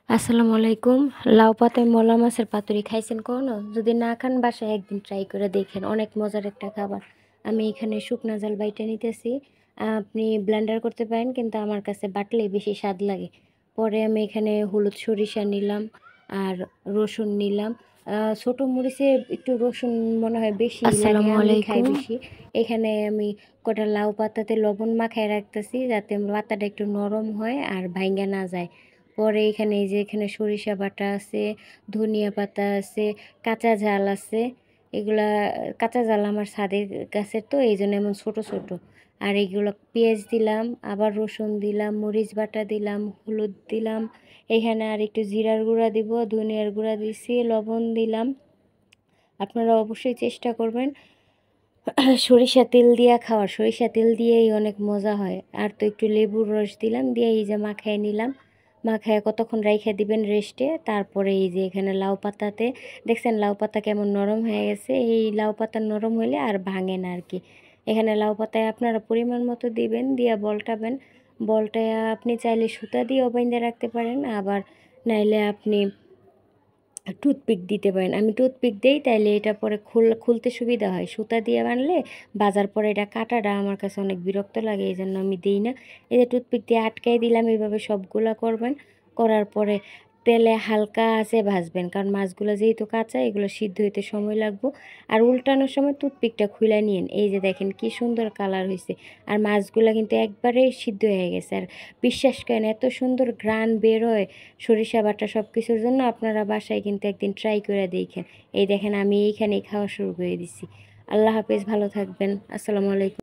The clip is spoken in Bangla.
আসসালামু আলাইকুম। লাউ পাতায় মলা মাছের পাতুরি খাইছেন কখনো? যদি না খান বাসায় একদিন ট্রাই করে দেখেন, অনেক মজার একটা খাবার। আমি এখানে শুকনা জাল বাইটে নিতেছি। আপনি ব্লেন্ডার করতে পারেন, কিন্তু আমার কাছে বাটলেই বেশি স্বাদ লাগে। পরে আমি এখানে হলুদ সরিষা নিলাম আর রসুন নিলাম। ছোটো মরিচে একটু রসুন মনে হয় বেশি লাগে, আসসালামু আমি খাই আলাইকুম। বেশি। এখানে আমি কটা লাউ পাতাতে লবণ মাখায় রাখতেছি, যাতে পাতাটা একটু নরম হয় আর ভাইঙ্গা না যায়। পরে এখানে এই যে এখানে সরিষা বাটা আছে, ধনিয়া পাতা আছে, কাঁচা ঝাল আছে। এগুলা কাঁচা ঝাল আমার ছাদের গাছের, তো এই জন্য এমন ছোট ছোট। আর এইগুলো পেঁয়াজ দিলাম, আবার রসুন দিলাম, মরিচ বাটা দিলাম, হলুদ দিলাম। এখানে আর একটু জিরার গুঁড়া দিব, ধনিয়ার গুঁড়া দিছি, লবণ দিলাম। আপনারা অবশ্যই চেষ্টা করবেন সরিষা তেল দিয়া খাওয়ার। সরিষা তেল দিয়েই অনেক মজা হয়। আর তো একটু লেবুর রস দিলাম, দিয়ে এই যে মাখায় নিলাম। মাখায় কতক্ষণ রাইখা দিবেন রেস্টে। তারপরে এই যে এখানে লাউ পাতাতে দেখছেন লাউ পাতা কেমন নরম হয়ে গেছে। এই লাউ পাতা নরম হলে আর ভাঙে না আর কি। এখানে লাউ পাতায় আপনারা পরিমাণ মতো দিবেন, দিয়া বলটাবেন। বলটায় আপনি চাইলে সুতা দিয়েও বাইন্ধে রাখতে পারেন, আবার নাইলে আপনি টুথপিক দিতে পারেন। আমি টুথপিক দেই, তাইলে এটা পরে খুলতে সুবিধা হয়। সুতা দিয়ে বানলে বাজার পরে এটা কাটাটা আমার কাছে অনেক বিরক্ত লাগে, এই জন্য আমি দিই না। এই যে টুথপিক দিয়ে আটকাই দিলাম, এইভাবে সবগুলা করবেন। করার পরে তেলে হালকা আঁচে ভাজবেন, কারণ মাছগুলো যেহেতু কাঁচা, এগুলো সিদ্ধ হইতে সময় লাগবে। আর উল্টানোর সময় টুথপিকটা খুলে নিন। এই যে দেখেন কি সুন্দর কালার হয়েছে। আর মাছগুলো কিন্তু একবারেই সিদ্ধ হয়ে গেছে। আর বিশ্বাস করেন, এত সুন্দর ঘ্রাণ বের হয় সরিষা বাটা সব কিছুর জন্য। আপনারা বাসায় কিন্তু একদিন ট্রাই করে দেখেন। এই দেখেন আমি এইখানেই খাওয়া শুরু করে দিছি। আল্লাহ হাফেজ, ভালো থাকবেন। আসসালামু আলাইকুম।